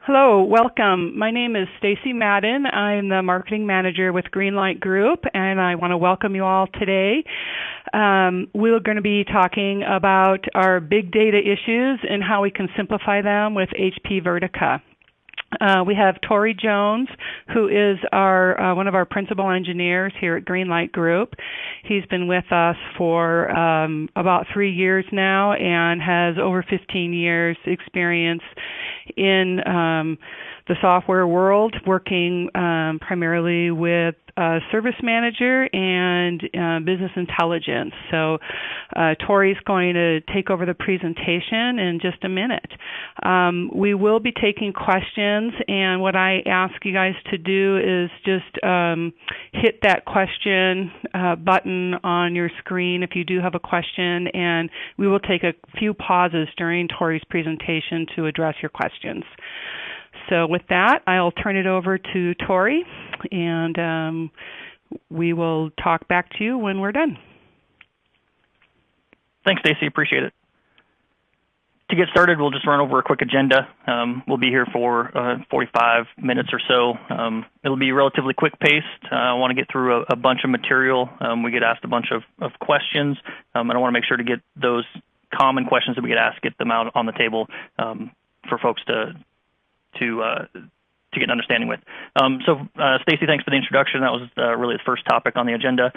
Hello, welcome. My name is Stacy Madden. I'm the marketing manager with Greenlight Group, and I want to welcome you all today. We're going to be talking about our big data issues and how we can simplify them with HP Vertica. We have Torrey Jones, who is one of our principal engineers here at Greenlight Group. He's been with us for about 3 years now and has over 15 years experience in the software world, working primarily with Service Manager and Business Intelligence. So Torrey's going to take over the presentation in just a minute. We will be taking questions, and what I ask you guys to do is just hit that question button on your screen if you do have a question, and we will take a few pauses during Torrey's presentation to address your questions. So with that, I'll turn it over to Torrey, and we will talk back to you when we're done. Thanks, Stacy. Appreciate it. To get started, we'll just run over a quick agenda. We'll be here for 45 minutes or so. It'll be relatively quick-paced. I want to get through a bunch of material. We get asked a bunch of questions, and I want to make sure to get those common questions that we get asked, get them out on the table for folks to get an understanding with. Stacy, thanks for the introduction. That was really the first topic on the agenda.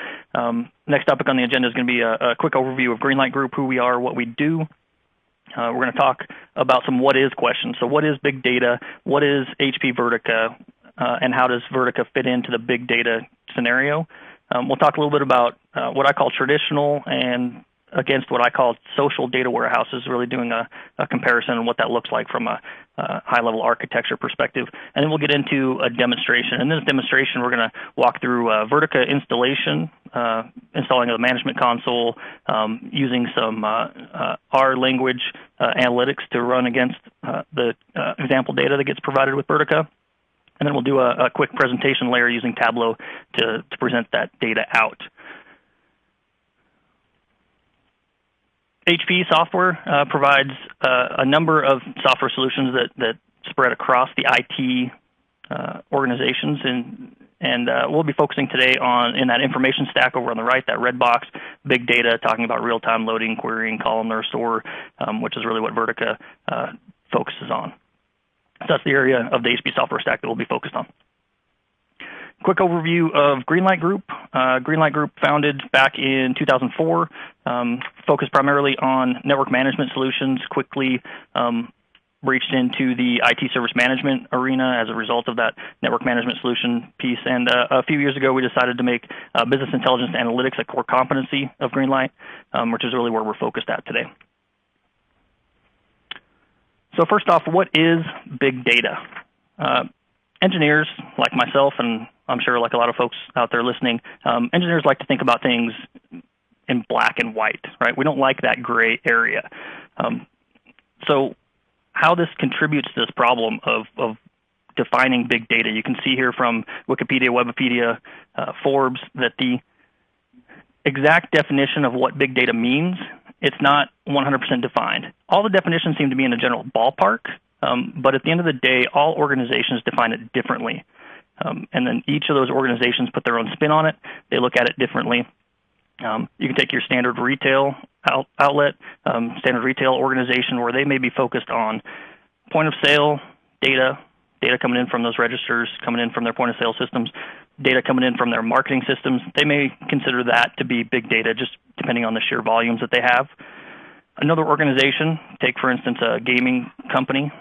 Next topic on the agenda is going to be a quick overview of Greenlight Group, who we are, what we do. We're going to talk about some what is questions. So what is big data? What is HP Vertica? And how does Vertica fit into the big data scenario? We'll talk a little bit about what I call traditional and against what I call social data warehouses, really doing a comparison on what that looks like from a high-level architecture perspective. And then we'll get into a demonstration. In this demonstration, we're going to walk through Vertica installation, installing the management console, using some R language analytics to run against the example data that gets provided with Vertica. And then we'll do a quick presentation layer using Tableau to present that data out. HP software provides a number of software solutions that spread across the IT organizations, and we'll be focusing today in that information stack over on the right, that red box, big data, talking about real-time loading, querying, columnar store, which is really what Vertica focuses on. So that's the area of the HP software stack that we'll be focused on. Quick overview of Greenlight Group. Greenlight Group founded back in 2004, focused primarily on network management solutions, quickly reached into the IT service management arena as a result of that network management solution piece. And a few years ago, we decided to make business intelligence analytics a core competency of Greenlight, which is really where we're focused at today. So first off, what is big data? Engineers like myself, and I'm sure like a lot of folks out there listening, engineers like to think about things in black and white, right? We don't like that gray area. So how this contributes to this problem of defining big data, you can see here from Wikipedia, Webipedia, Forbes, that the exact definition of what big data means, it's not 100% defined. All the definitions seem to be in a general ballpark, but at the end of the day, all organizations define it differently. And then each of those organizations put their own spin on it. They look at it differently. You can take your standard retail outlet, standard retail organization, where they may be focused on point of sale data coming in from those registers, coming in from their point of sale systems, data coming in from their marketing systems. They may consider that to be big data, just depending on the sheer volumes that they have. Another organization, take for instance a gaming company,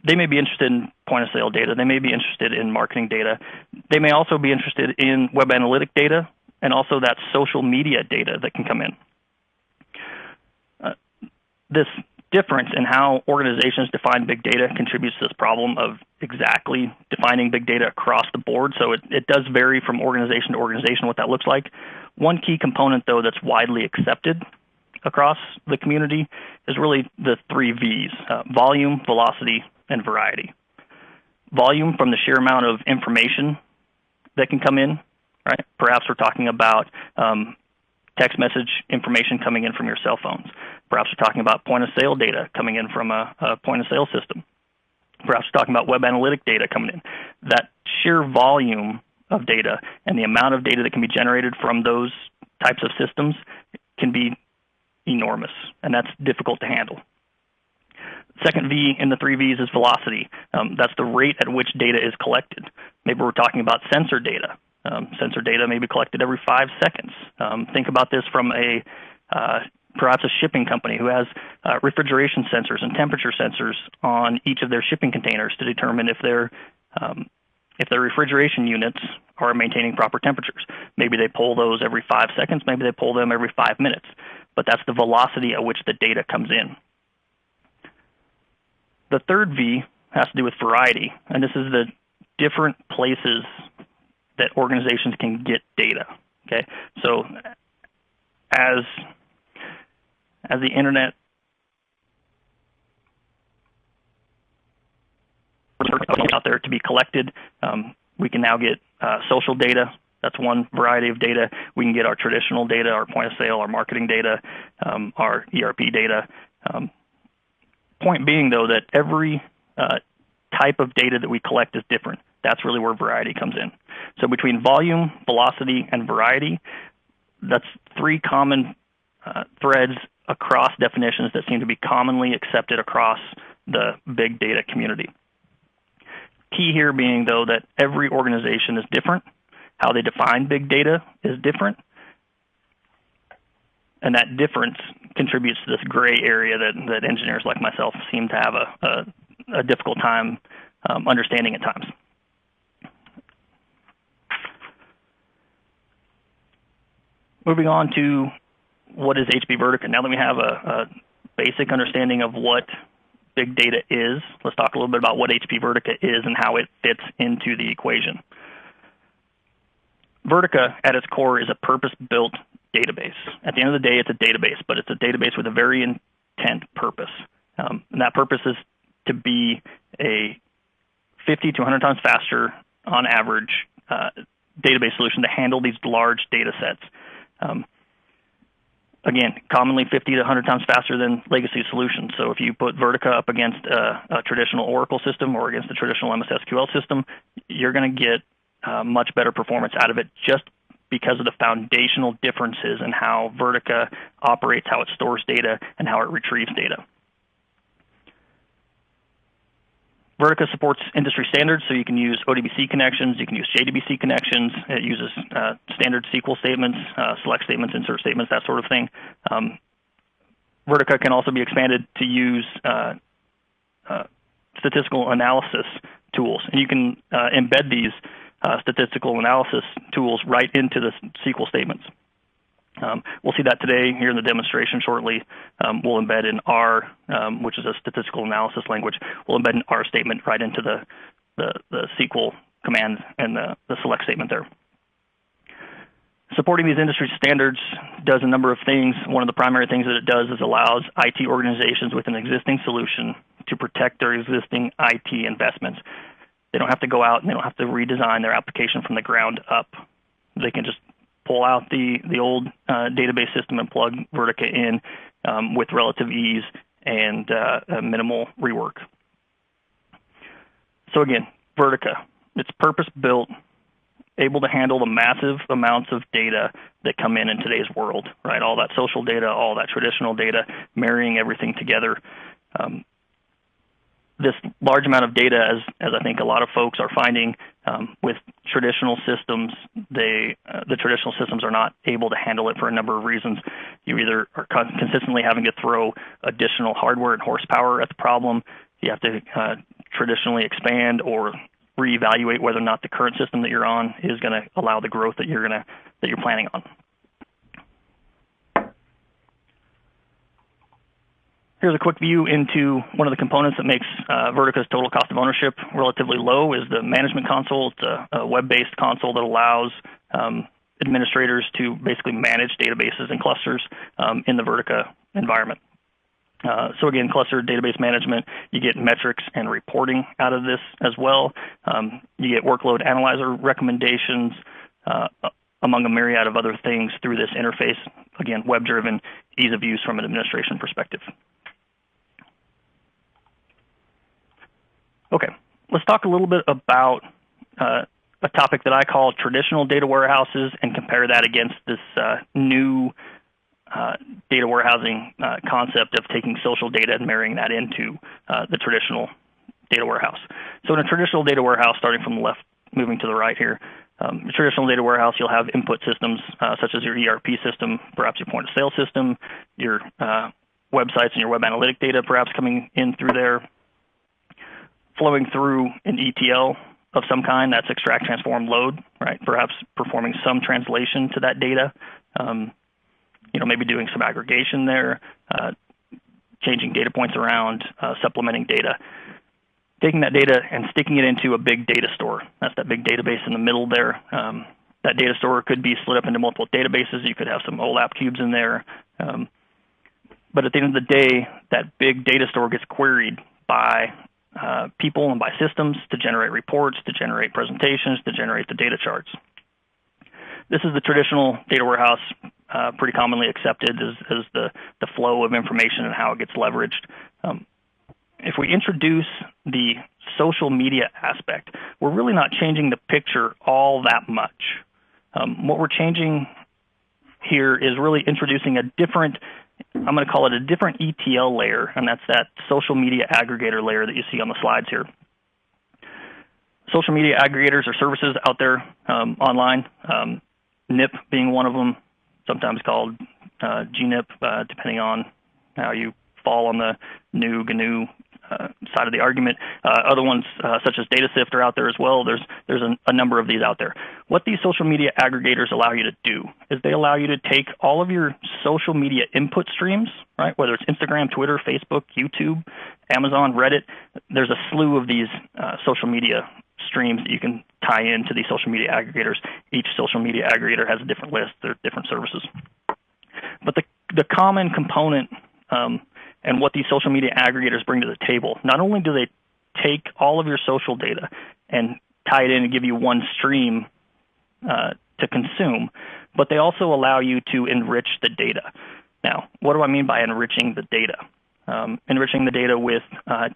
they may be interested in point-of-sale data. They may be interested in marketing data. They may also be interested in web analytic data and also that social media data that can come in. This difference in how organizations define big data contributes to this problem of exactly defining big data across the board. So it does vary from organization to organization what that looks like. One key component, though, that's widely accepted across the community is really the 3 V's, volume, velocity, and variety. Volume from the sheer amount of information that can come in, right? Perhaps we're talking about text message information coming in from your cell phones. Perhaps we're talking about point-of-sale data coming in from a point-of-sale system. perhaps talking about web analytic data coming in. That sheer volume of data and the amount of data that can be generated from those types of systems can be enormous, and that's difficult to handle. Second V in the 3 V's is velocity. That's the rate at which data is collected. Maybe we're talking about sensor data. Sensor data may be collected every 5 seconds. Think about this from perhaps a shipping company who has refrigeration sensors and temperature sensors on each of their shipping containers to determine if their refrigeration units are maintaining proper temperatures. Maybe they pull those every 5 seconds, maybe they pull them every 5 minutes, but that's the velocity at which the data comes in. The third V has to do with variety, and this is the different places that organizations can get data. Okay, so as the internet out there to be collected, we can now get social data. That's one variety of data. We can get our traditional data, our point of sale, our marketing data, our ERP data. Point being, though, that every type of data that we collect is different. That's really where variety comes in. So between volume, velocity, and variety, that's 3 common threads across definitions that seem to be commonly accepted across the big data community. Key here being, though, that every organization is different. How they define big data is different. And that difference contributes to this gray area that engineers like myself seem to have a difficult time understanding at times. Moving on to what is HP Vertica. Now that we have a basic understanding of what big data is, let's talk a little bit about what HP Vertica is and how it fits into the equation. Vertica, at its core, is a purpose-built database. At the end of the day, it's a database, but it's a database with a very intent purpose. And that purpose is to be a 50 to 100 times faster, on average, database solution to handle these large data sets. Again, commonly 50 to 100 times faster than legacy solutions. So if you put Vertica up against a traditional Oracle system or against a traditional MS SQL system, you're going to get much better performance out of it just because of the foundational differences in how Vertica operates, how it stores data, and how it retrieves data. Vertica supports industry standards, so you can use ODBC connections, you can use JDBC connections. It uses standard SQL statements, select statements, insert statements, that sort of thing. Vertica can also be expanded to use statistical analysis tools, and you can embed these statistical analysis tools right into the SQL statements. We'll see that today here in the demonstration shortly. We'll embed in R, which is a statistical analysis language. We'll embed an R statement right into the SQL command and the select statement there. Supporting these industry standards does a number of things. One of the primary things that it does is allows IT organizations with an existing solution to protect their existing IT investments. They don't have to go out and they don't have to redesign their application from the ground up. They can just pull out the old database system and plug Vertica in with relative ease and minimal rework. So again, Vertica, it's purpose-built, able to handle the massive amounts of data that come in today's world, right? All that social data, all that traditional data, marrying everything together. This large amount of data, as I think a lot of folks are finding with traditional systems, the traditional systems are not able to handle it for a number of reasons. You either are consistently having to throw additional hardware and horsepower at the problem. You have to traditionally expand or reevaluate whether or not the current system that you're on is going to allow the growth that you're planning on. Here's a quick view into one of the components that makes Vertica's total cost of ownership relatively low is the management console. It's a web-based console that allows administrators to basically manage databases and clusters in the Vertica environment. So again, cluster database management, you get metrics and reporting out of this as well. You get workload analyzer recommendations, among a myriad of other things through this interface. Again, web-driven, ease of use from an administration perspective. Okay, let's talk a little bit about a topic that I call traditional data warehouses and compare that against this new data warehousing concept of taking social data and marrying that into the traditional data warehouse. So in a traditional data warehouse, starting from the left, moving to the right here, a traditional data warehouse, you'll have input systems such as your ERP system, perhaps your point of sale system, your websites and your web analytic data perhaps coming in through there, flowing through an ETL of some kind, that's extract, transform, load, right? Perhaps performing some translation to that data, maybe doing some aggregation there, changing data points around, supplementing data. Taking that data and sticking it into a big data store. That's that big database in the middle there. That data store could be split up into multiple databases. You could have some OLAP cubes in there. But at the end of the day, that big data store gets queried by people and by systems to generate reports, to generate presentations, to generate the data charts. This is the traditional data warehouse, pretty commonly accepted as the flow of information and how it gets leveraged. If we introduce the social media aspect, we're really not changing the picture all that much. What we're changing here is really introducing a different, I'm going to call it a different ETL layer, and that's that social media aggregator layer that you see on the slides here. Social media aggregators are services out there online, NIP being one of them, sometimes called GNIP, depending on how you fall on the GNU side of the argument. Other ones, such as DataSift, are out there as well. There's a number of these out there. What these social media aggregators allow you to do is they allow you to take all of your social media input streams, right? Whether it's Instagram, Twitter, Facebook, YouTube, Amazon, Reddit. There's a slew of these social media streams that you can tie into these social media aggregators. Each social media aggregator has a different list. They're different services. But the common component and what these social media aggregators bring to the table, not only do they take all of your social data and tie it in and give you one stream to consume, but they also allow you to enrich the data. Now, what do I mean by enriching the data? Enriching the data with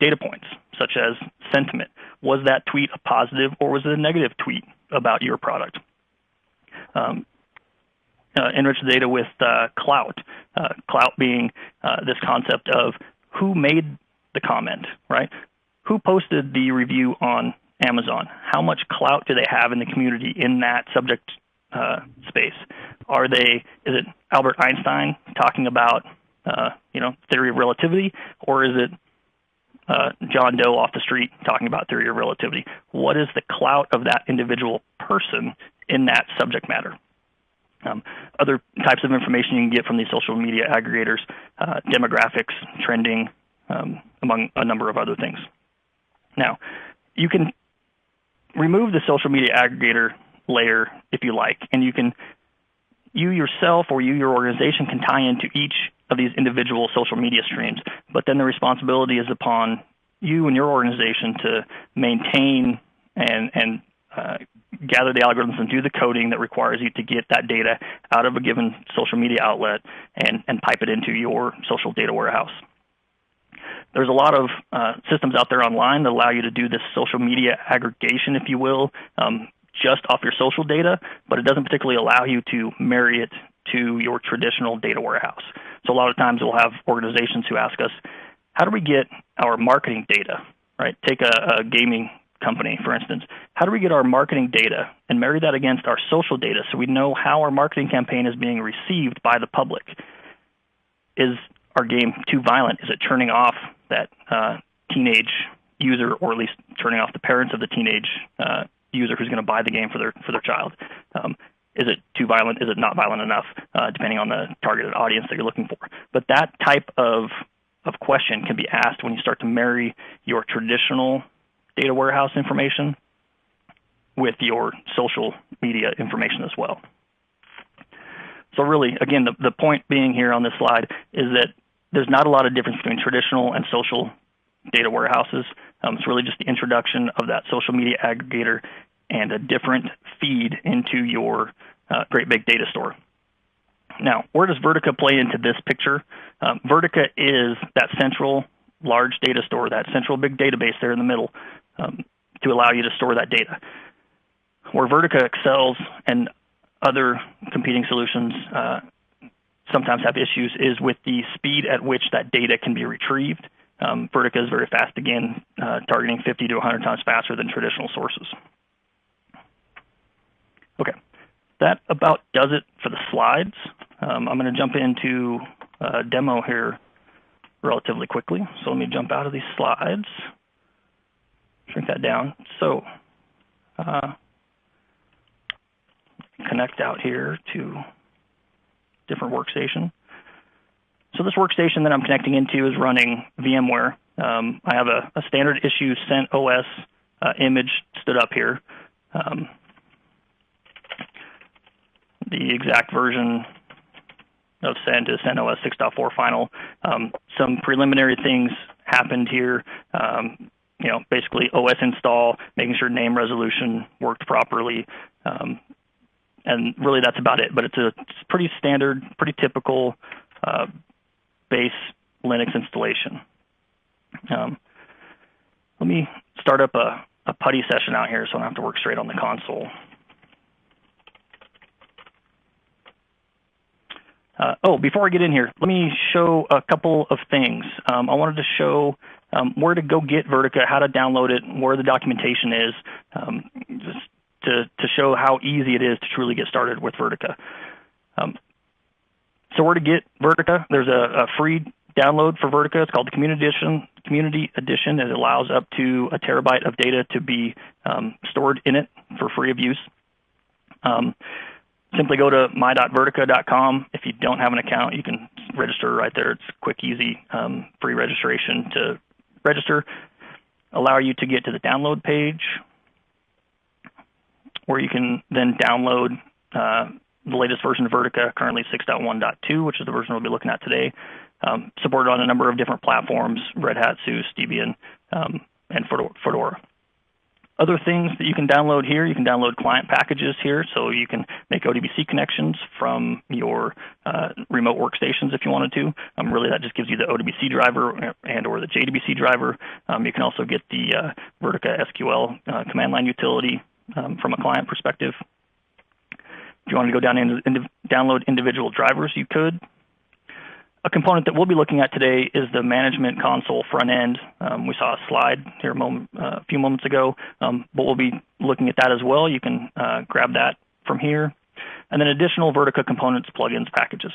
data points, such as sentiment. Was that tweet a positive or was it a negative tweet about your product? Enrich the data with clout. Clout being this concept of who made the comment, right? Who posted the review on Amazon? How much clout do they have in the community in that subject space? Is it Albert Einstein talking about theory of relativity, or is it John Doe off the street talking about theory of relativity? What is the clout of that individual person in that subject matter? Other types of information you can get from these social media aggregators, demographics, trending, among a number of other things. Now, you can remove the social media aggregator layer if you like, and you yourself or your organization can tie into each of these individual social media streams, but then the responsibility is upon you and your organization to maintain and gather the algorithms and do the coding that requires you to get that data out of a given social media outlet and pipe it into your social data warehouse. There's a lot of systems out there online that allow you to do this social media aggregation, if you will, just off your social data, but it doesn't particularly allow you to marry it to your traditional data warehouse. So a lot of times we'll have organizations who ask us, how do we get our marketing data, right? Take a gaming company, for instance. How do we get our marketing data and marry that against our social data so we know how our marketing campaign is being received by the public? Is our game too violent? Is it turning off that teenage user, or at least turning off the parents of the teenage user who's going to buy the game for their child? Is it too violent? Is it not violent enough, depending on the targeted audience that you're looking for? But that type of question can be asked when you start to marry your traditional data warehouse information with your social media information as well. So really, again, the point being here on this slide is that there's not a lot of difference between traditional and social data warehouses. It's really just the introduction of that social media aggregator and a different feed into your great big data store. Now, where does Vertica play into this picture? Vertica is that central large data store, that central big database there in the middle. to allow you to store that data. Where Vertica excels and other competing solutions sometimes have issues is with the speed at which that data can be retrieved. Vertica is very fast, again, targeting 50 to 100 times faster than traditional sources. Okay, that about does it for the slides. I'm going to jump into a demo here relatively quickly. So let me jump out of these slides, shrink that down. So connect out here to different workstation. So this workstation that I'm connecting into is running VMware. I have a standard issue CentOS image stood up here. The exact version of Cent is CentOS 6.4 final. Some preliminary things happened here. Basically OS install, making sure name resolution worked properly. And really that's about it. But it's pretty standard, pretty typical base Linux installation. Let me start up a putty session out here so I don't have to work straight on the console. Before I get in here, let me show a couple of things. I wanted to show where to go get Vertica, how to download it, where the documentation is, just to show how easy it is to truly get started with Vertica. So where to get Vertica? There's a free download for Vertica. It's called the Community Edition. It allows up to 1 terabyte of data to be stored in it for free of use. Simply go to my.vertica.com. If you don't have an account, you can register right there. It's quick, easy, free registration to register. Allow you to get to the download page where you can then download the latest version of Vertica, currently 6.1.2, which is the version we'll be looking at today. Supported on a number of different platforms, Red Hat, SUSE, Debian, and Fedora. Other things that you can download here, you can download client packages here, so you can make ODBC connections from your remote workstations if you wanted to. Really, that just gives you the ODBC driver and or the JDBC driver. You can also get the Vertica SQL command line utility from a client perspective. If you want to go down and download individual drivers, you could. A component that we'll be looking at today is the management console front end. We saw a slide here a few moments ago, but we'll be looking at that as well. You can grab that from here. And then additional Vertica components, plugins, packages.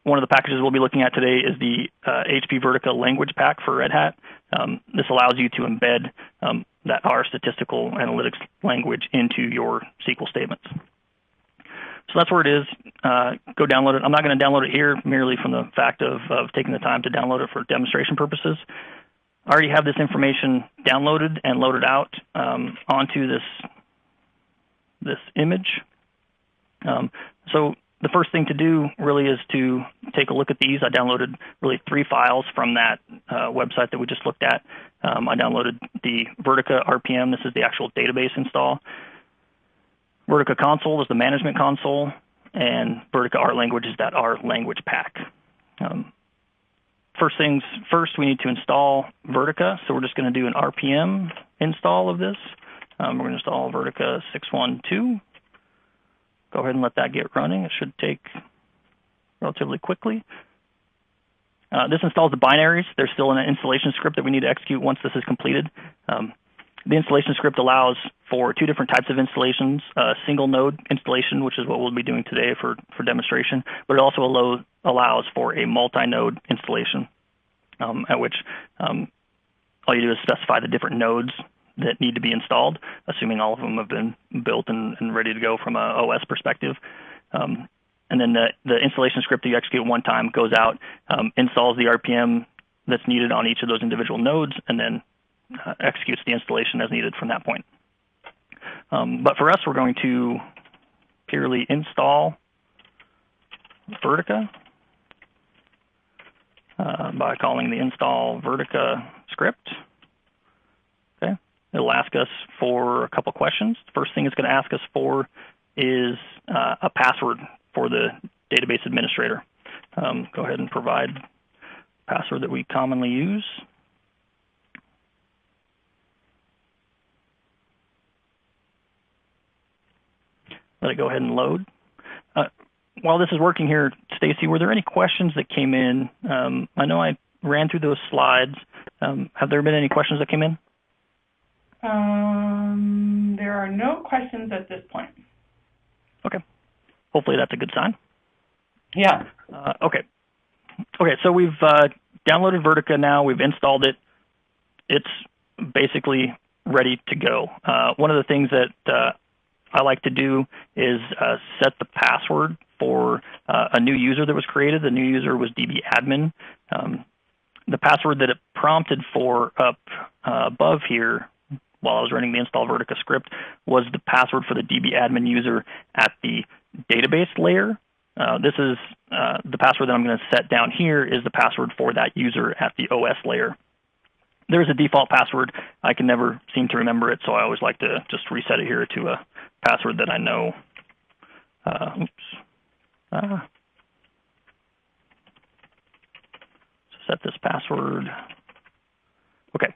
One of the packages we'll be looking at today is the HP Vertica language pack for Red Hat. This allows you to embed that R statistical analytics language into your SQL statements. So that's where it is. Go download it. I'm not going to download it here merely from the fact of taking the time to download it for demonstration purposes. I already have this information downloaded and loaded out onto this image. So the first thing to do really is to take a look at these. I downloaded really 3 files from that website that we just looked at. I downloaded the Vertica RPM. This is the actual database install. Vertica console is the management console, and Vertica R language is that R language pack. First things first, we need to install Vertica, so we're just going to do an RPM install of this. We're going to install Vertica 6.1.2. Go ahead and let that get running. It should take relatively quickly. This installs the binaries. There's still an installation script that we need to execute once this is completed. The installation script allows for 2 different types of installations, a single node installation, which is what we'll be doing today for demonstration, but it also allows for a multi-node installation, at which all you do is specify the different nodes that need to be installed, assuming all of them have been built and ready to go from a OS perspective. And then the installation script that you execute one time goes out, installs the RPM that's needed on each of those individual nodes, and then executes the installation as needed from that point. But for us, we're going to purely install Vertica by calling the install Vertica script. Okay. It'll ask us for a couple questions. The first thing it's going to ask us for is a password for the database administrator. Go ahead and provide the password that we commonly use. let it go ahead and load. While this is working here, Stacy, were there any questions that came in? I know I ran through those slides. Have there been any questions that came in? There are no questions at this point. Okay. Hopefully that's a good sign. Yeah. Okay. Okay, so we've downloaded Vertica now. We've installed it. It's basically ready to go. One of the things that I like to do is set the password for a new user that was created. The new user was dbadmin. The password that it prompted for up above here while I was running the install Vertica script was the password for the dbadmin user at the database layer. This is the password that I'm going to set down here is the password for that user at the OS layer. There's a default password. I can never seem to remember it, so I always like to just reset it here to a password that I know. Set this password. Okay,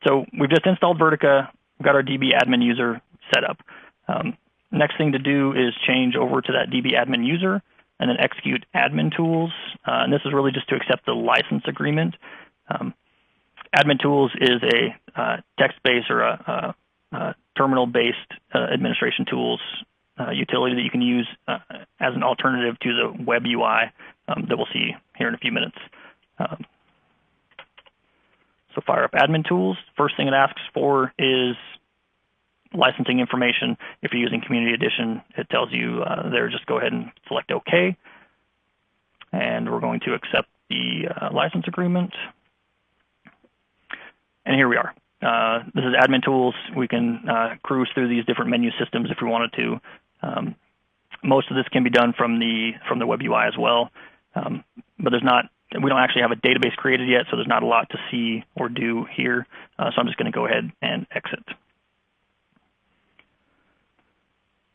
so we've just installed Vertica. We've got our dbadmin user set up. Next thing to do is change over to that dbadmin user and then execute admin tools. And this is really just to accept the license agreement. Admin tools is a text-based or a terminal-based administration tools utility that you can use as an alternative to the web UI that we'll see here in a few minutes. So fire up admin tools. First thing it asks for is licensing information. If you're using Community Edition, it tells you there, just go ahead and select OK. And we're going to accept the license agreement. And here we are. This is admin tools. We can cruise through these different menu systems if we wanted to. Most of this can be done from the web UI as well, but we don't actually have a database created yet, so there's not a lot to see or do here. So I'm just going to go ahead and exit.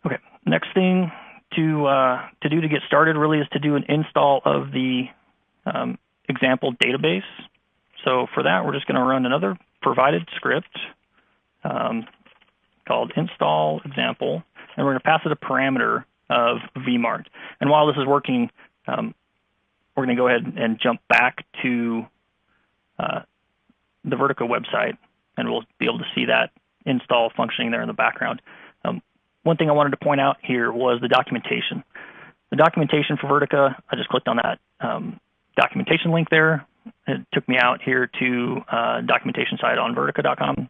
Okay. Next thing to do to get started really is to do an install of the example database. So for that, we're just going to run another provided script called install example, and we're going to pass it a parameter of vmart. And while this is working, we're going to go ahead and jump back to the Vertica website, and we'll be able to see that install functioning there in the background. One thing I wanted to point out here was the documentation. The documentation for Vertica, I just clicked on that documentation link there. It took me out here to documentation site on Vertica.com,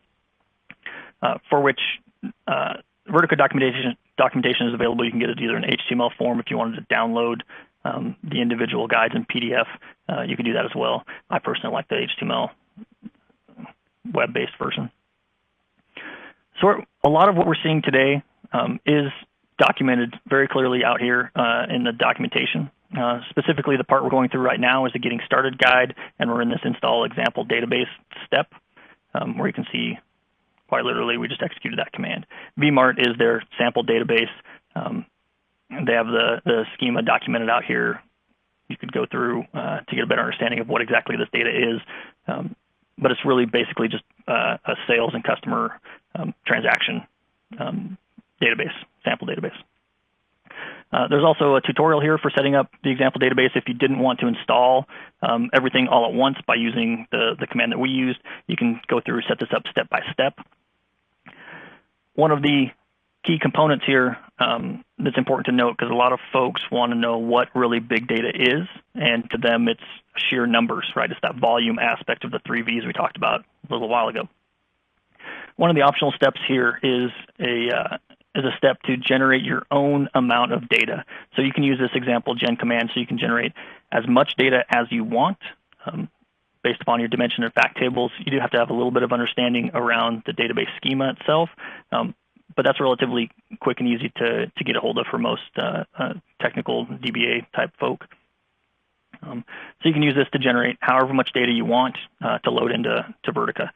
for which Vertica documentation is available. You can get it either in HTML form if you wanted to download the individual guides in PDF. You can do that as well. I personally like the HTML web-based version. So a lot of what we're seeing today is documented very clearly out here in the documentation. Specifically, the part we're going through right now is the Getting Started guide, and we're in this install example database step where you can see quite literally we just executed that command. vmart is their sample database. They have the schema documented out here. You could go through to get a better understanding of what exactly this data is, but it's really basically just a sales and customer transaction database, sample database. There's also a tutorial here for setting up the example database. If you didn't want to install everything all at once by using the command that we used, you can go through and set this up step by step. One of the key components here that's important to note, because a lot of folks want to know what really big data is, and to them it's sheer numbers, right? It's that volume aspect of the 3 V's we talked about a little while ago. One of the optional steps here is a step to generate your own amount of data. So you can use this example gen command so you can generate as much data as you want based upon your dimension and fact tables. You do have to have a little bit of understanding around the database schema itself, but that's relatively quick and easy to get a hold of for most technical DBA type folk. So you can use this to generate however much data you want to load into Vertica.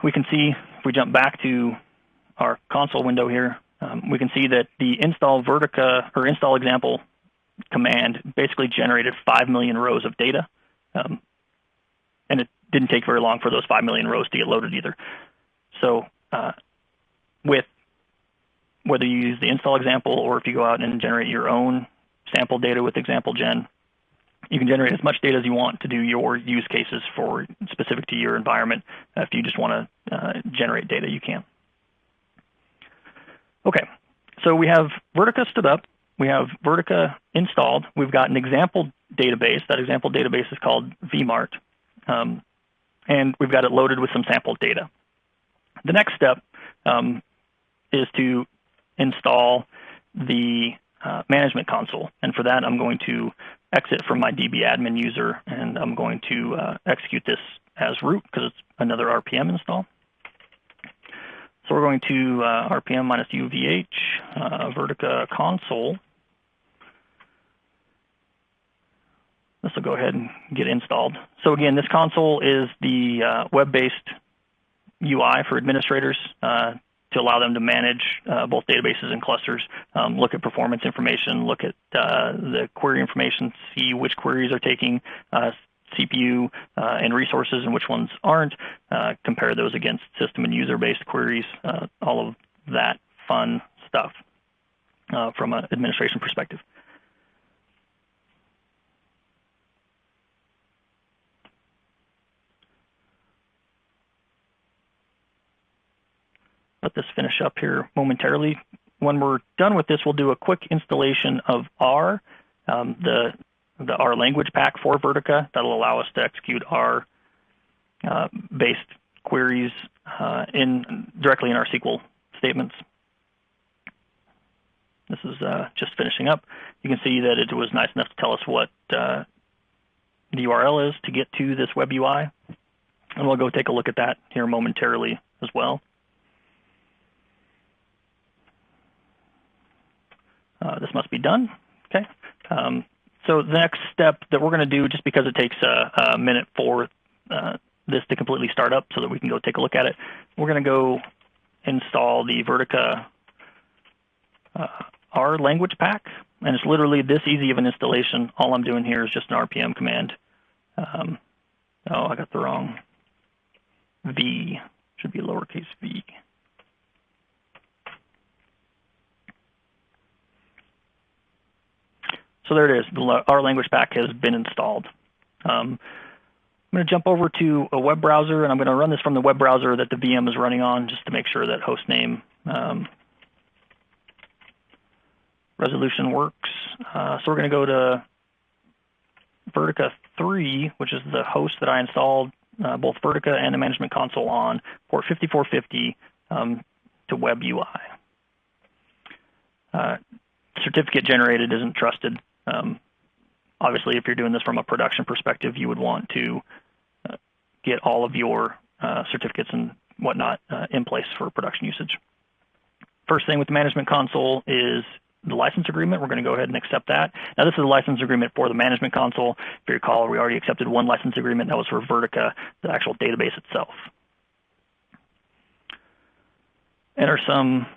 We can see, if we jump back to our console window here, we can see that the install Vertica or install example command basically generated 5 million rows of data. And it didn't take very long for those 5 million rows to get loaded either. So with whether you use the install example or if you go out and generate your own sample data with example gen, you can generate as much data as you want to do your use cases for specific to your environment. If you just want to generate data, you can. Okay, so we have Vertica stood up. We have Vertica installed. We've got an example database. That example database is called vmart. And we've got it loaded with some sample data. The next step is to install the management console. And for that, I'm going to exit from my DB admin user, and I'm going to execute this as root because it's another RPM install. So we're going to RPM minus UVH, Vertica console. This will go ahead and get installed. So again, this console is the web-based UI for administrators to allow them to manage both databases and clusters, look at performance information, look at the query information, see which queries are taking CPU and resources and which ones aren't, compare those against system and user-based queries, all of that fun stuff from an administration perspective. Let this finish up here momentarily. When we're done with this, we'll do a quick installation of R, the R language pack for Vertica. That'll allow us to execute R based queries directly in our SQL statements. This is just finishing up. You can see that it was nice enough to tell us what the URL is to get to this web UI. And we'll go take a look at that here momentarily as well. This must be done. Okay. So the next step that we're going to do, just because it takes a minute for this to completely start up so that we can go take a look at it, we're going to go install the Vertica R language pack. And it's literally this easy of an installation. All I'm doing here is just an RPM command. Oh, I got the wrong V. Should be lowercase v. So there it is. Our language pack has been installed. I'm going to jump over to a web browser, and I'm going to run this from the web browser that the VM is running on just to make sure that host name resolution works. So we're going to go to Vertica 3, which is the host that I installed both Vertica and the management console on, port 5450 to web UI. Certificate generated isn't trusted. Obviously, if you're doing this from a production perspective, you would want to get all of your certificates and whatnot in place for production usage. First thing with the management console is the license agreement. We're going to go ahead and accept that. Now, this is a license agreement for the management console. If you recall, we already accepted one license agreement. That was for Vertica, the actual database itself. Enter some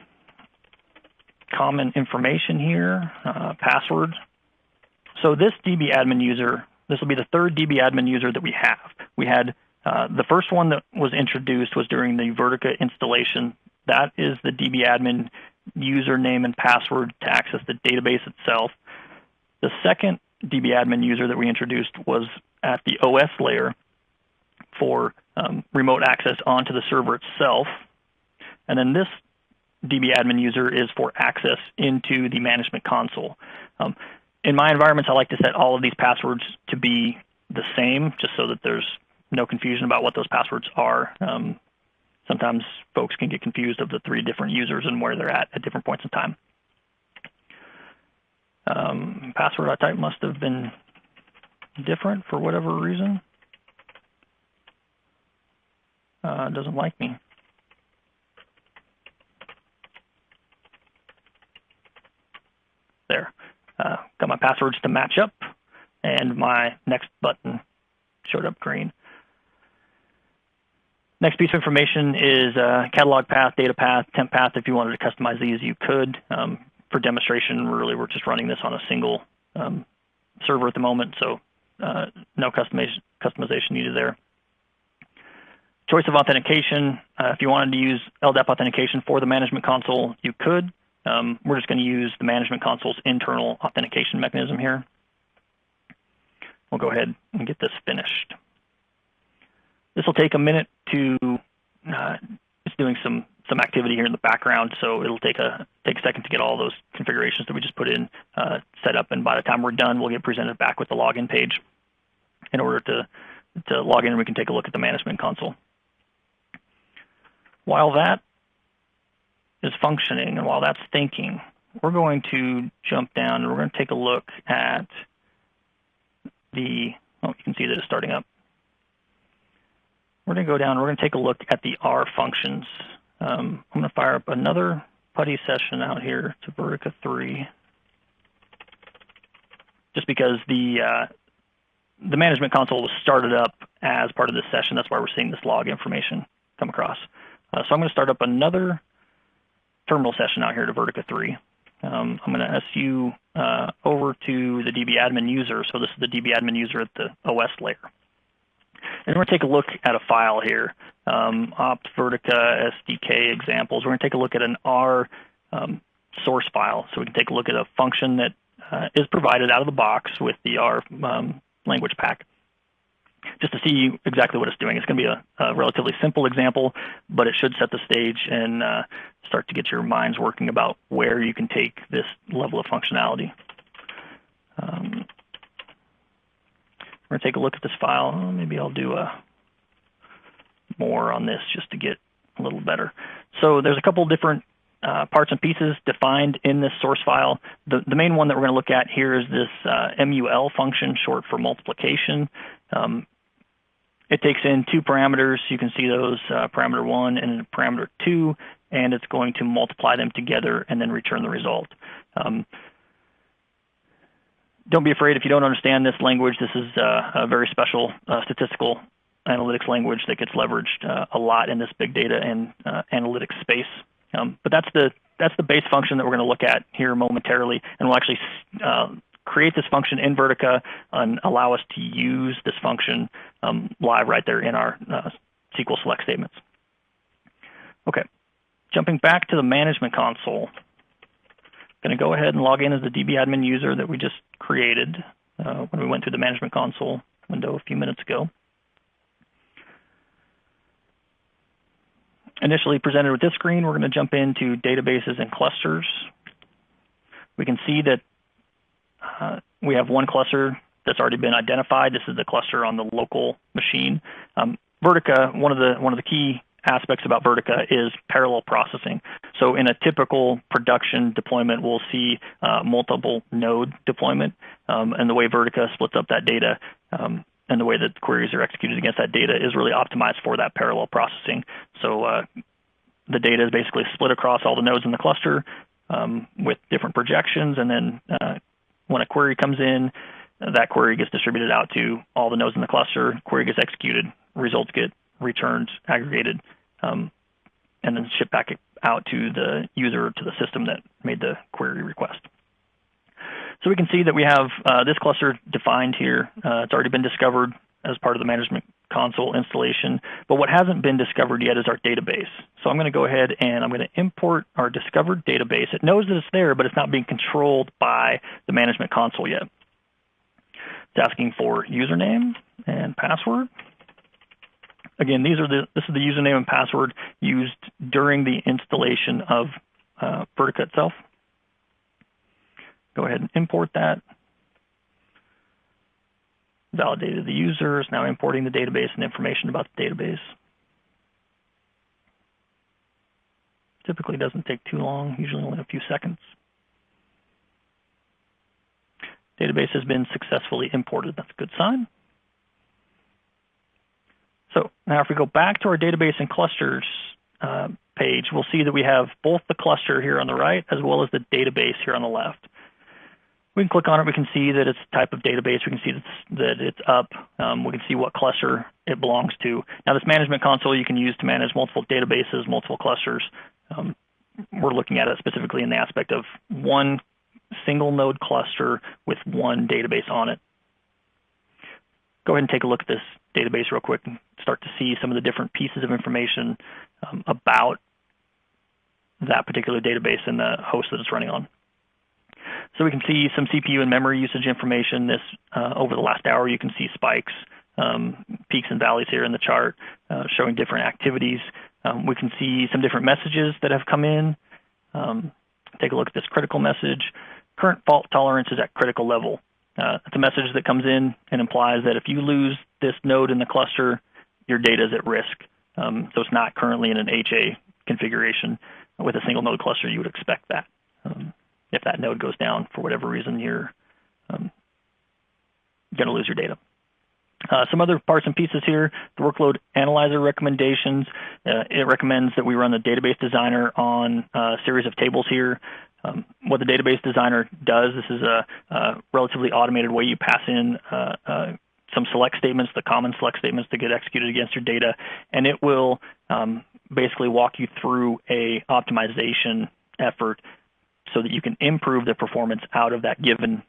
common information here, password. So this DB admin user, this will be the third DB admin user that we have. We had the first one that was introduced was during the Vertica installation. That is the DB admin username and password to access the database itself. The second DB admin user that we introduced was at the OS layer for remote access onto the server itself. And then this DB admin user is for access into the management console. In my environments, I like to set all of these passwords to be the same, just so that there's no confusion about what those passwords are. Sometimes folks can get confused of the three different users and where they're at different points in time. Password I typed must have been different for whatever reason. It doesn't like me. There. Got my passwords to match up, and my next button showed up green. Next piece of information is catalog path, data path, temp path. If you wanted to customize these, you could. For demonstration, really, we're just running this on a single server at the moment, so no customization needed there. Choice of authentication. If you wanted to use LDAP authentication for the management console, you could. We're just going to use the Management Console's internal authentication mechanism here. We'll go ahead and get this finished. This will take a minute to, it's doing some activity here in the background, so it'll take a second to get all those configurations that we just put in set up, and by the time we're done, we'll get presented back with the login page in order to log in, and we can take a look at the Management Console. While that is functioning and while that's thinking, we're going to jump down and we're going to take a look at you can see that it's starting up. We're going to go down, we're going to take a look at the R functions. I'm going to fire up another PuTTY session out here to Vertica-3, just because the Management Console was started up as part of this session. That's why we're seeing this log information come across. So I'm going to start up another terminal session out here to Vertica-3. I'm going to SU over to the DB admin user. So this is the DB admin user at the OS layer. And we're going to take a look at a file here, opt Vertica SDK examples. We're going to take a look at an R source file. So we can take a look at a function that is provided out of the box with the R language pack, just to see exactly what it's doing. It's going to be a relatively simple example, but it should set the stage and start to get your minds working about where you can take this level of functionality. We're going to take a look at this file. Maybe I'll do more on this just to get a little better. So there's a couple different parts and pieces defined in this source file. The main one that we're going to look at here is this MUL function, short for multiplication. It takes in two parameters. You can see those, parameter 1 and parameter 2, and it's going to multiply them together and then return the result. Don't be afraid if you don't understand this language. This is a very special statistical analytics language that gets leveraged a lot in this big data and analytics space. But that's the base function that we're going to look at here momentarily, and we'll actually create this function in Vertica and allow us to use this function live right there in our SQL select statements. Okay, jumping back to the Management Console, I'm going to go ahead and log in as the DB admin user that we just created when we went through the Management Console window a few minutes ago. Initially presented with this screen, we're going to jump into databases and clusters. We can see that we have one cluster that's already been identified. This is the cluster on the local machine. Vertica, one of the key aspects about Vertica is parallel processing. So in a typical production deployment, we'll see multiple node deployment, and the way Vertica splits up that data and the way that queries are executed against that data is really optimized for that parallel processing. So the data is basically split across all the nodes in the cluster with different projections, and then when a query comes in, that query gets distributed out to all the nodes in the cluster, query gets executed, results get returned, aggregated, and then shipped back out to the user, to the system that made the query request. So we can see that we have this cluster defined here. It's already been discovered as part of the Management Console installation, but what hasn't been discovered yet is our database. So I'm going to go ahead and I'm going to import our discovered database. It knows that it's there, but it's not being controlled by the Management Console yet. It's asking for username and password. Again, this is the username and password used during the installation of Vertica itself. Go ahead and import that. Validated the user, is now importing the database and information about the database. Typically doesn't take too long, usually only a few seconds. Database has been successfully imported. That's a good sign. So now if we go back to our database and clusters page, we'll see that we have both the cluster here on the right as well as the database here on the left. We can click on it. We can see that it's type of database. We can see that it's up. We can see what cluster it belongs to. Now, this Management Console you can use to manage multiple databases, multiple clusters. We're looking at it specifically in the aspect of one single node cluster with one database on it. Go ahead and take a look at this database real quick and start to see some of the different pieces of information about that particular database and the host that it's running on. So we can see some CPU and memory usage information. This over the last hour, you can see spikes, peaks and valleys here in the chart, showing different activities. We can see some different messages that have come in. Take a look at this critical message. Current fault tolerance is at critical level. It's a message that comes in and implies that if you lose this node in the cluster, your data is at risk. So it's not currently in an HA configuration. With a single node cluster, you would expect that. If that node goes down for whatever reason, you're going to lose your data. Some other parts and pieces here, the workload analyzer recommendations. It recommends that we run the database designer on a series of tables here. What the database designer does, this is a relatively automated way you pass in some select statements, the common select statements that get executed against your data, and it will basically walk you through a optimization effort so that you can improve the performance out of that given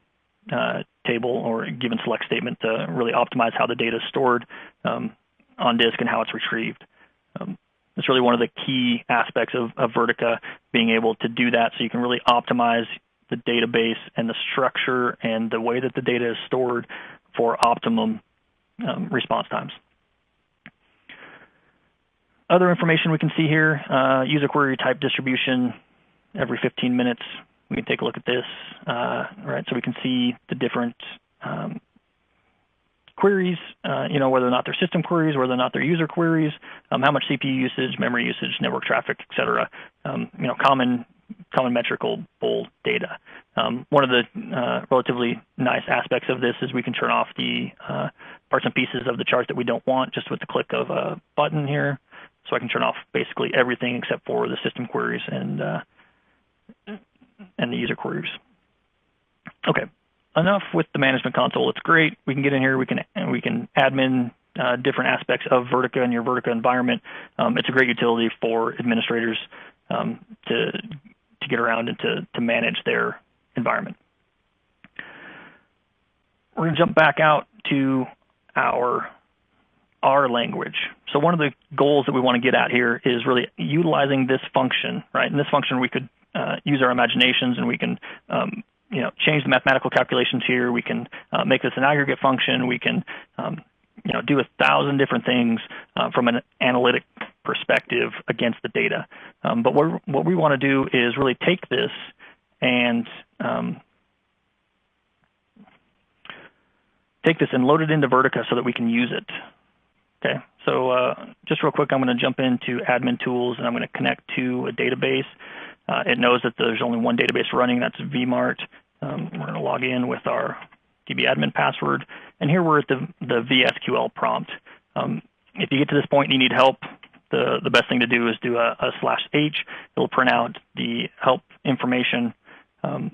table or given select statement to really optimize how the data is stored on disk and how it's retrieved. It's really one of the key aspects of Vertica, being able to do that so you can really optimize the database and the structure and the way that the data is stored for optimum response times. Other information we can see here, user query type distribution every 15 minutes. We can take a look at this, right? So we can see the different queries, whether or not they're system queries, whether or not they're user queries, how much CPU usage, memory usage, network traffic, et cetera. Common metrical bold data. One of the relatively nice aspects of this is we can turn off the parts and pieces of the chart that we don't want just with the click of a button here. So I can turn off basically everything except for the system queries and the user queries. Okay, enough with the management console. It's great. We can get in here. We can admin different aspects of Vertica and your Vertica environment. It's a great utility for administrators to get around and to manage their environment. We're going to jump back out to our R language. So one of the goals that we want to get at here is really utilizing this function, right? In this function, we could use our imaginations, and we can change the mathematical calculations here. We can make this an aggregate function. We can do 1,000 different things from an analytic perspective against the data. But what we want to do is really take this and load it into Vertica so that we can use it. Okay, so just real quick, I'm going to jump into admin tools, and I'm going to connect to a database. It knows that there's only one database running, that's vmart. We're going to log in with our dbadmin password, and here we're at the VSQL prompt. If you get to this point and you need help, the best thing to do is do a /h. It'll print out the help information so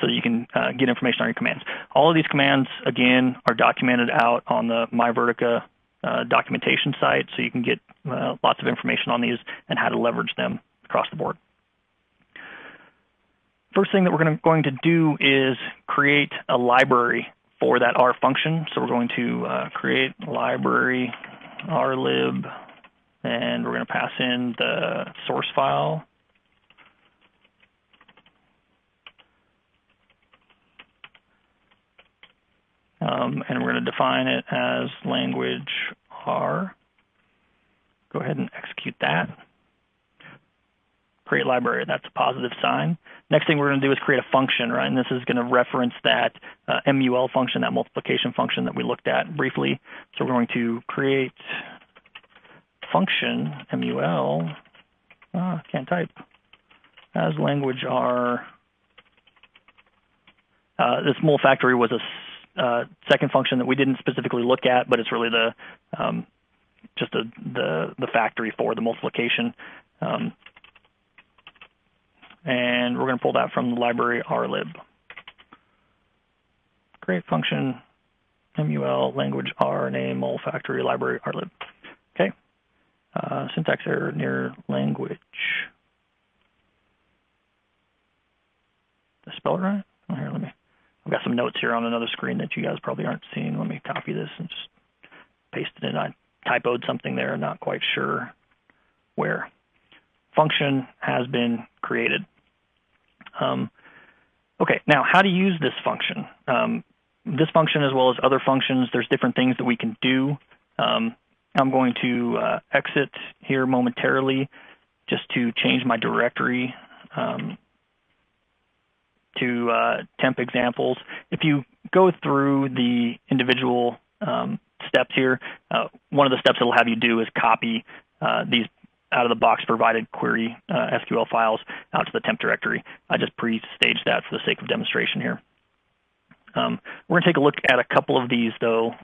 that you can get information on your commands. All of these commands, again, are documented out on the MyVertica documentation site, so you can get lots of information on these and how to leverage them across the board. First thing that we're going to do is create a library for that R function. So we're going to create library rlib, and we're going to pass in the source file. And we're going to define it as language R. Go ahead and execute that. Create library, that's a positive sign. Next thing we're going to do is create a function, right? And this is going to reference that MUL function, that multiplication function that we looked at briefly. So we're going to create function MUL, can't type, as language R. This mul factory was a second function that we didn't specifically look at, but it's really just the factory for the multiplication. And we're going to pull that from the library rlib. Create function MUL language R name mul factory library rlib. Okay. Syntax error near language. Did I spell it right? Oh, here, I've got some notes here on another screen that you guys probably aren't seeing. Let me copy this and just paste it in. I typoed something there, not quite sure where. function has been created. Okay, now how to use this function. This function, as well as other functions, there's different things that we can do. I'm going to exit here momentarily just to change my directory to temp examples. If you go through the individual steps here, one of the steps it'll have you do is copy these out-of-the-box provided query SQL files out to the temp directory. I just pre-staged that for the sake of demonstration here. We're going to take a look at a couple of these, though.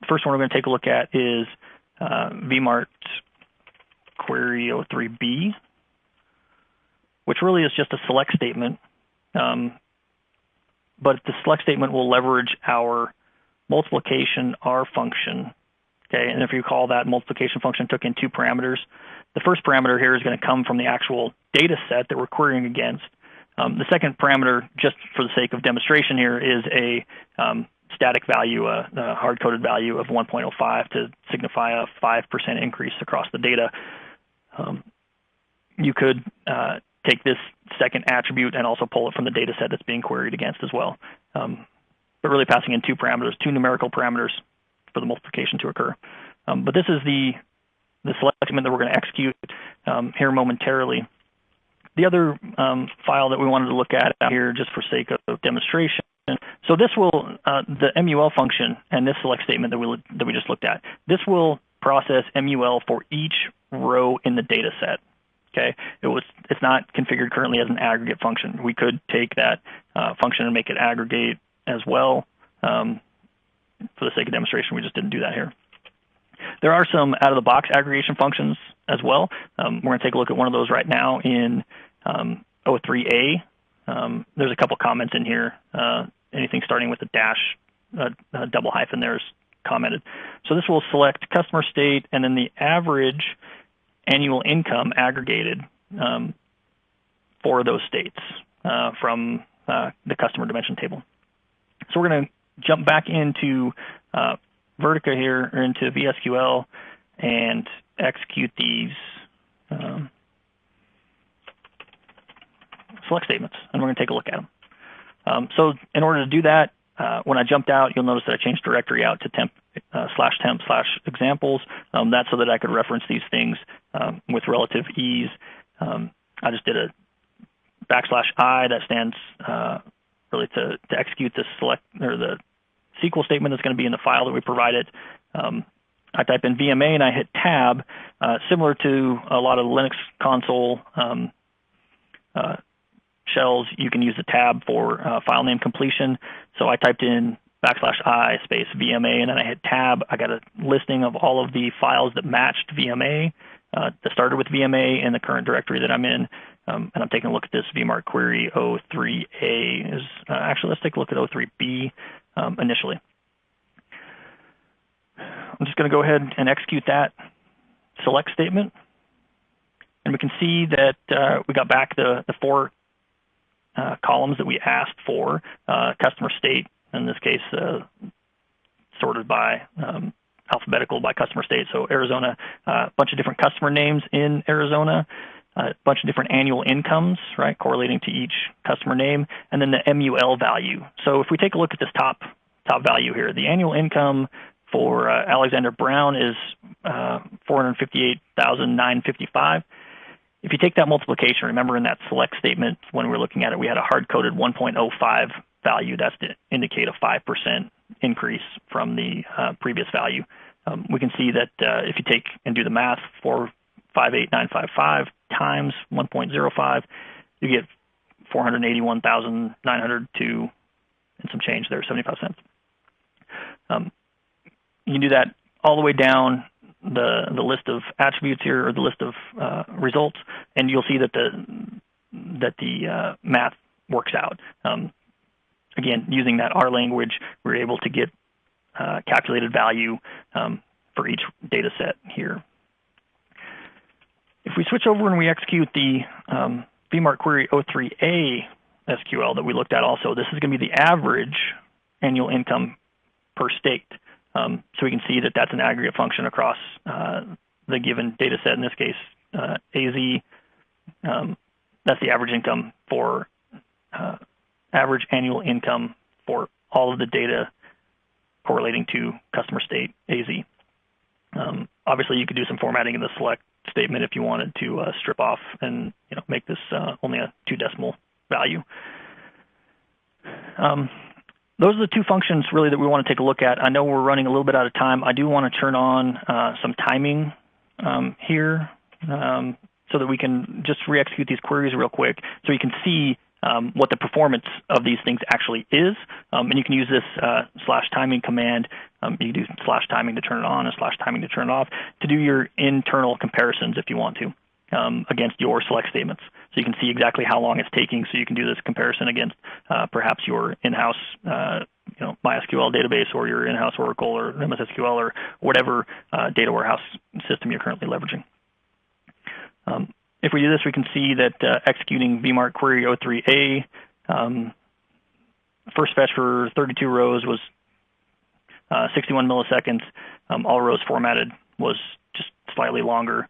First one we're going to take a look at is vmart query 03b, which really is just a select statement. But the select statement will leverage our multiplication R function. Okay, and if you recall, that multiplication function took in two parameters. The first parameter here is going to come from the actual data set that we're querying against. The second parameter, just for the sake of demonstration here, is a static value, a hard-coded value of 1.05 to signify a 5% increase across the data. You could take this second attribute and also pull it from the data set that's being queried against as well. But really passing in two parameters, two numerical parameters for the multiplication to occur. But this is the select statement that we're going to execute here momentarily. The other file that we wanted to look at here, just for sake of demonstration. So this will, the MUL function and this select statement that we just looked at, this will process MUL for each row in the data set. Okay, it's not configured currently as an aggregate function. We could take that function and make it aggregate as well. For the sake of demonstration, we just didn't do that here. There are some out-of-the-box aggregation functions as well. We're going to take a look at one of those right now in O3A. There's a couple comments in here. Anything starting with a dash, a double hyphen there is commented. So this will select customer state and then the average annual income aggregated for those states from the customer dimension table. So we're going to jump back into Vertica here, or into VSQL, and execute these select statements, and we're going to take a look at them. So in order to do that, when I jumped out, you'll notice that I changed directory out to temp/examples. That's so that I could reference these things with relative ease. I just did a \I that stands really to execute the select, or the SQL statement that's going to be in the file that we provided. I type in VMA and I hit tab. Similar to a lot of Linux console shells, you can use the tab for file name completion. So I typed in \I space VMA and then I hit tab. I got a listing of all of the files that matched VMA, that started with VMA in the current directory that I'm in. And I'm taking a look at this vmart query 03A. Actually, let's take a look at 03B initially. I'm just going to go ahead and execute that select statement. And we can see that we got back the four columns that we asked for, customer state, in this case sorted by alphabetical by customer state. So Arizona, a bunch of different customer names in Arizona, a bunch of different annual incomes, right, correlating to each customer name, and then the MUL value. So if we take a look at this top value here, the annual income for Alexander Brown is $458,955. If you take that multiplication, remember in that select statement when we were looking at it, we had a hard-coded 1.05 value. That's to indicate a 5% increase from the previous value. We can see that if you take and do the math, 458,955 times 1.05, you get 481,902 and some change there, 75 cents. You can do that all the way down the list of attributes here, or the list of results, and you'll see that the math works out. Again, using that R language, we're able to get calculated value for each data set here. If we switch over and we execute the vmart query 03A SQL that we looked at also, this is going to be the average annual income per state. So we can see that that's an aggregate function across the given data set, in this case AZ, that's the average income for average annual income for all of the data correlating to customer state AZ. Obviously, you could do some formatting in the select statement if you wanted to strip off and make this only a 2 decimal value. Those are the 2 functions really that we want to take a look at. I know we're running a little bit out of time. I do want to turn on some timing here so that we can just re-execute these queries real quick so you can see what the performance of these things actually is. And you can use this /timing command. You can do /timing to turn it on and /timing to turn it off to do your internal comparisons if you want to against your select statements. So you can see exactly how long it's taking, so you can do this comparison against perhaps your in-house MySQL database or your in-house Oracle or MS SQL or whatever data warehouse system you're currently leveraging. If we do this, we can see that executing vmart query 03A, first fetch for 32 rows was 61 milliseconds. All rows formatted was just slightly longer.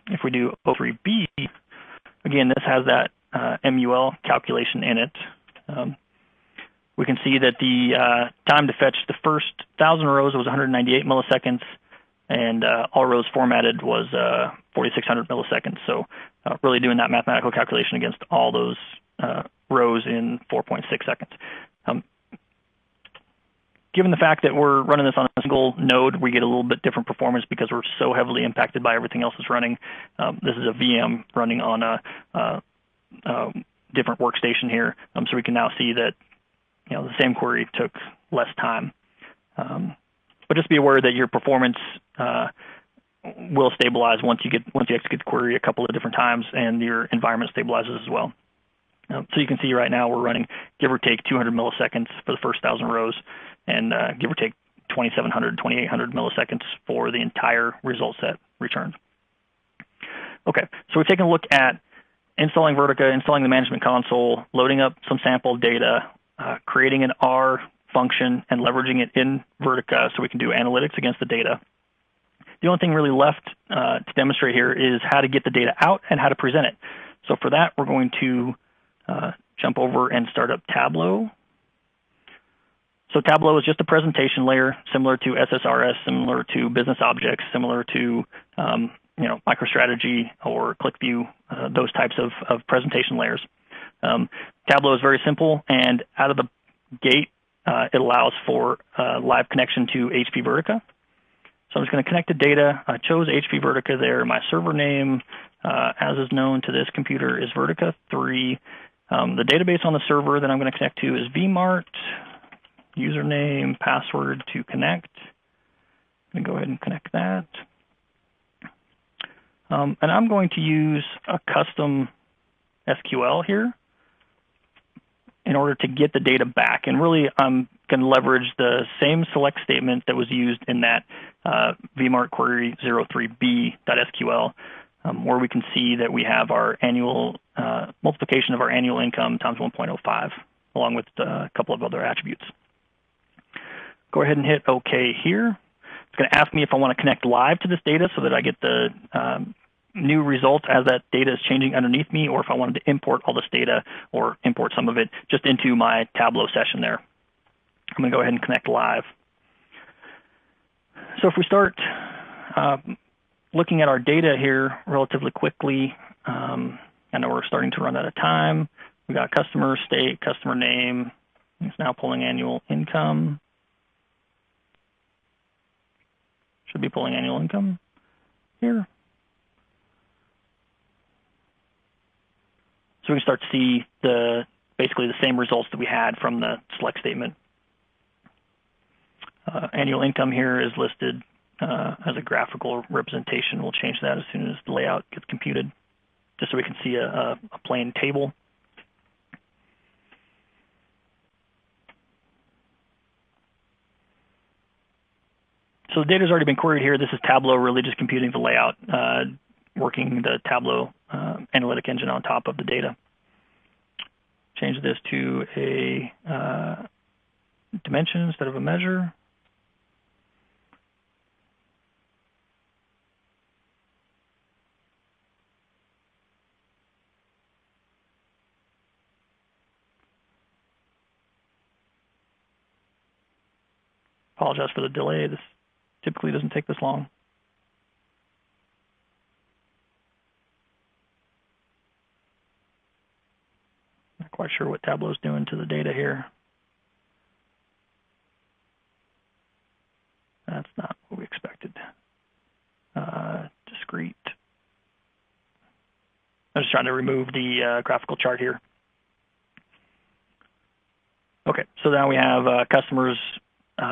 If we do 03B, again, this has that MUL calculation in it. We can see that the time to fetch the first 1,000 rows was 198 milliseconds, and all rows formatted was 4,600 milliseconds. So really doing that mathematical calculation against all those rows in 4.6 seconds. Given the fact that we're running this on a single node, we get a little bit different performance because we're so heavily impacted by everything else that's running. This is a VM running on a different workstation here, so we can now see that the same query took less time. But just be aware that your performance will stabilize once you execute the query a couple of different times, and your environment stabilizes as well. So you can see right now we're running give or take 200 milliseconds for the first 1,000 rows, and give or take 2,700, 2,800 milliseconds for the entire result set returned. Okay, so we've taken a look at installing Vertica, installing the management console, loading up some sample data, creating an R function, and leveraging it in Vertica so we can do analytics against the data. The only thing really left to demonstrate here is how to get the data out and how to present it. So for that, we're going to jump over and start up Tableau. So Tableau is just a presentation layer similar to SSRS, similar to Business Objects, similar to MicroStrategy or ClickView, those types of presentation layers. Tableau is very simple, and out of the gate, it allows for live connection to HP Vertica. So I'm just going to connect the data. I chose HP Vertica there. My server name, as is known to this computer, is Vertica3. The database on the server that I'm going to connect to is vmart. Username, password to connect. I'm going to go ahead and connect that. And I'm going to use a custom SQL here in order to get the data back. And really, I'm going to leverage the same select statement that was used in that vmart query 03b.sql, where we can see that we have our annual multiplication of our annual income times 1.05, along with a couple of other attributes. Go ahead and hit OK here. It's going to ask me if I want to connect live to this data so that I get the new results as that data is changing underneath me, or if I wanted to import all this data or import some of it just into my Tableau session there. I'm going to go ahead and connect live. So if we start looking at our data here relatively quickly, I know we're starting to run out of time. We got customer state, customer name. It's now pulling annual income. Should be pulling annual income here. So we can start to see basically the same results that we had from the select statement. Annual income here is listed as a graphical representation. We'll change that as soon as the layout gets computed, just so we can see a plain table. So the data's already been queried here. This is Tableau really just computing the layout, working the Tableau analytic engine on top of the data. Change this to a dimension instead of a measure. Apologize for the delay. This typically doesn't take this long. Not quite sure what Tableau's doing to the data here. That's not what we expected. Discrete. I'm just trying to remove the graphical chart here. Okay, so now we have customers,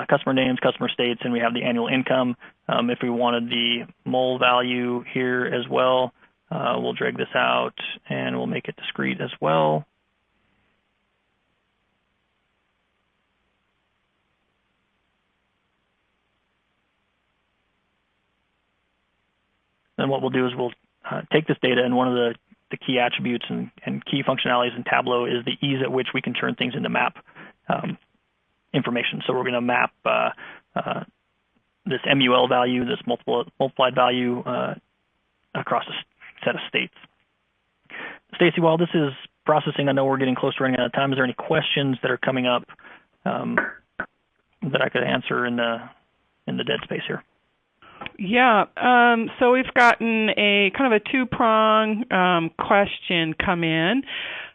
customer names, customer states, and we have the annual income. If we wanted the mole value here as well, we'll drag this out and we'll make it discrete as well. Then what we'll do is we'll take this data, and one of the key attributes and key functionalities in Tableau is the ease at which we can turn things into map information. So we're going to map this MUL value, this multiplied value, across a set of states. Stacy, while this is processing, I know we're getting close to running out of time. Is there any questions that are coming up that I could answer in the dead space here? Yeah, so we've gotten a kind of a two-prong question come in,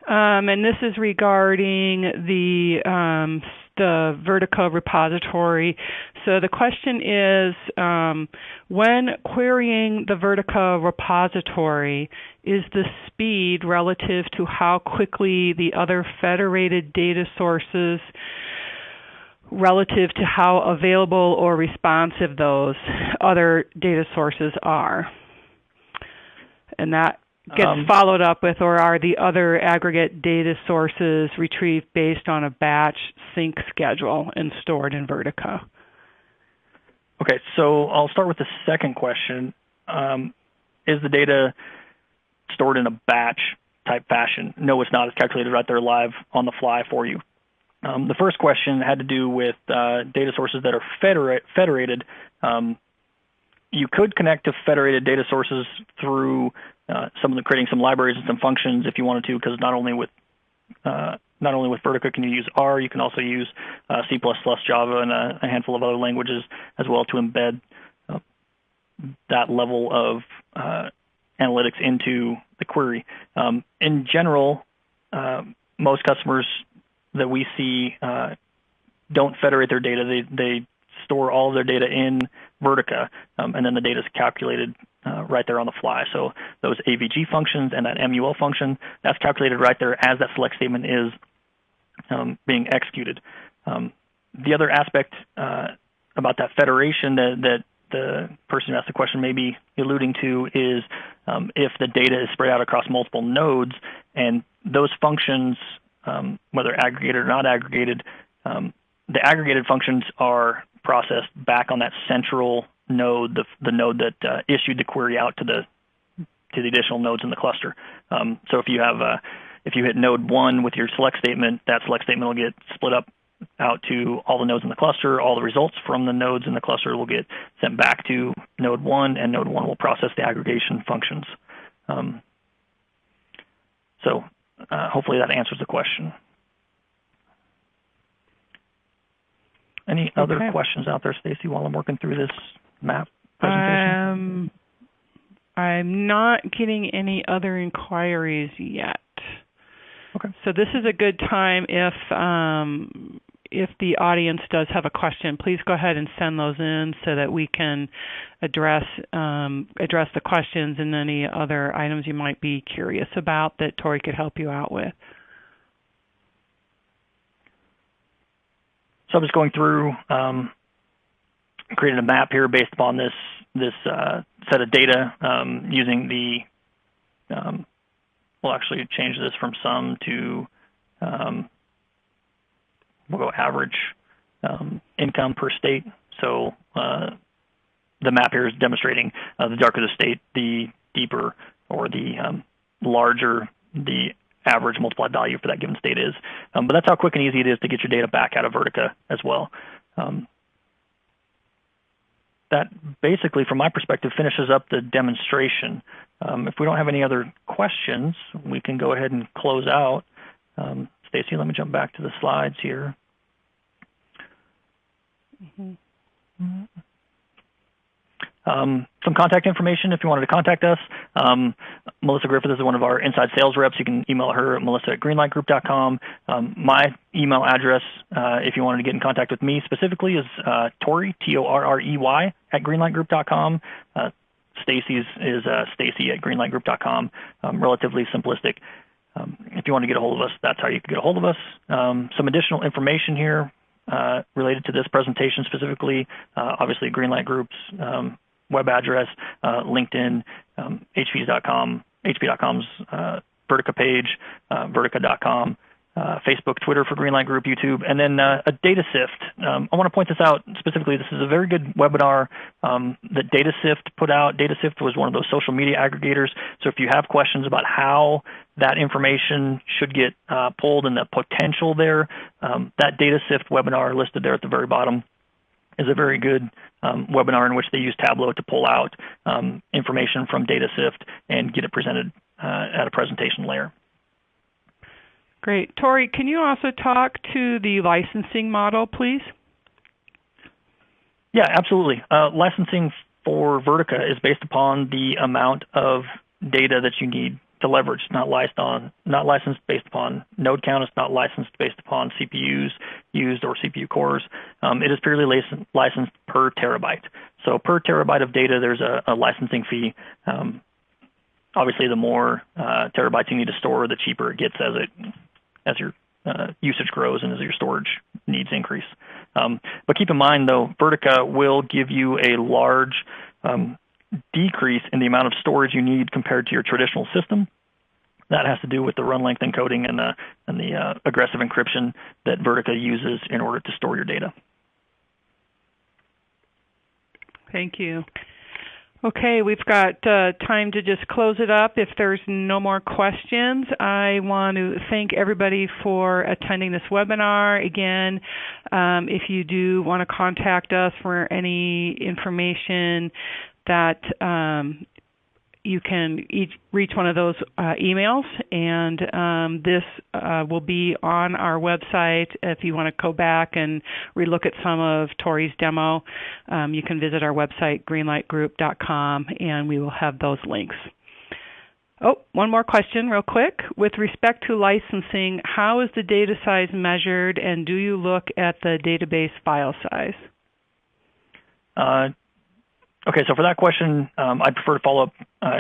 and this is regarding the Vertica repository. So the question is, when querying the Vertica repository, is the speed relative to how quickly the other federated data sources relative to how available or responsive those other data sources are? And that gets followed up with, or are the other aggregate data sources retrieved based on a batch sync schedule and stored in Vertica? Okay, so I'll start with the second question. Is the data stored in a batch type fashion? No, it's not. It's calculated right there live on the fly for you. The first question had to do with data sources that are federated. You could connect to federated data sources through creating some libraries and some functions if you wanted to, because not only with Vertica can you use R, you can also use C++, Java, and a handful of other languages as well to embed that level of analytics into the query. In general, most customers that we see don't federate their data. They store all of their data in Vertica, and then the data is calculated right there on the fly. So those AVG functions and that MUL function, that's calculated right there as that select statement is being executed. The other aspect about that federation that the person who asked the question may be alluding to is if the data is spread out across multiple nodes, and those functions, whether aggregated or not aggregated, the aggregated functions are processed back on that central node, the node that issued the query out to the additional nodes in the cluster. So if you hit node 1 with your select statement, that select statement will get split up out to all the nodes in the cluster. All the results from the nodes in the cluster will get sent back to node 1, and node 1 will process the aggregation functions. So hopefully that answers the question. Any other questions out there, Stacy, while I'm working through this map presentation? I'm not getting any other inquiries yet. Okay. So this is a good time if the audience does have a question, please go ahead and send those in so that we can address the questions and any other items you might be curious about that Torrey could help you out with. So I'm just going through, creating a map here based upon this set of data using the, we'll actually change this from sum to, we'll go average income per state. So the map here is demonstrating the darker the state, the deeper or the larger the average multiplied value for that given state is. But that's how quick and easy it is to get your data back out of Vertica as well. That basically, from my perspective, finishes up the demonstration. If we don't have any other questions, we can go ahead and close out. Stacy, let me jump back to the slides here. Some contact information if you wanted to contact us. Melissa Griffith is one of our inside sales reps. You can email her at melissa@greenlightgroup.com. My email address, if you wanted to get in contact with me specifically, is Torrey, Torrey, @greenlightgroup.com. Stacy's is Stacy@greenlightgroup.com. Relatively simplistic. If you want to get a hold of us, that's how you can get a hold of us. Some additional information here related to this presentation specifically, obviously Greenlight Group's web address, LinkedIn, HP.com's Vertica page, Vertica.com, Facebook, Twitter for Greenlight Group, YouTube, and then a data sift. I want to point this out specifically. This is a very good webinar that Data Sift put out. Data Sift was one of those social media aggregators. So if you have questions about how that information should get pulled and the potential there, that Data Sift webinar listed there at the very bottom is a very good webinar in which they use Tableau to pull out information from Data Sift and get it presented at a presentation layer. Great. Torrey, can you also talk to the licensing model, please? Yeah, absolutely. Licensing for Vertica is based upon the amount of data that you need to leverage. It's not licensed based upon node count. It's not licensed based upon CPUs used or CPU cores. It is purely licensed per terabyte. So per terabyte of data, there's a licensing fee. Obviously, the more terabytes you need to store, the cheaper it gets as your usage grows and as your storage needs increase. But keep in mind, though, Vertica will give you a large decrease in the amount of storage you need compared to your traditional system. That has to do with the run length encoding and the aggressive encryption that Vertica uses in order to store your data. Thank you. Okay, we've got time to just close it up. If there's no more questions, I want to thank everybody for attending this webinar. Again, if you do want to contact us for any information, that you can reach one of those emails, and this will be on our website. If you want to go back and relook at some of Torrey's demo, you can visit our website, greenlightgroup.com, and we will have those links. Oh, one more question real quick. With respect to licensing, how is the data size measured, and do you look at the database file size? Okay, so for that question, I'd prefer to follow up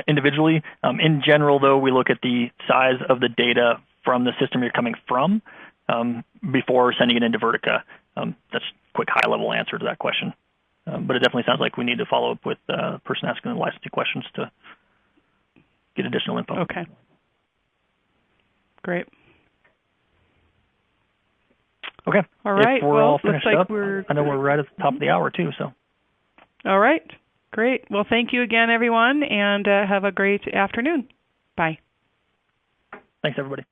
individually. In general, though, we look at the size of the data from the system you're coming from before sending it into Vertica. That's a quick high-level answer to that question. But it definitely sounds like we need to follow up with the person asking the licensing questions to get additional info. Okay. Great. Okay. All right. If we're well, all finished looks like up, I know we're right at the top of the hour, too. So. All right. Great. Well, thank you again, everyone, and have a great afternoon. Bye. Thanks, everybody.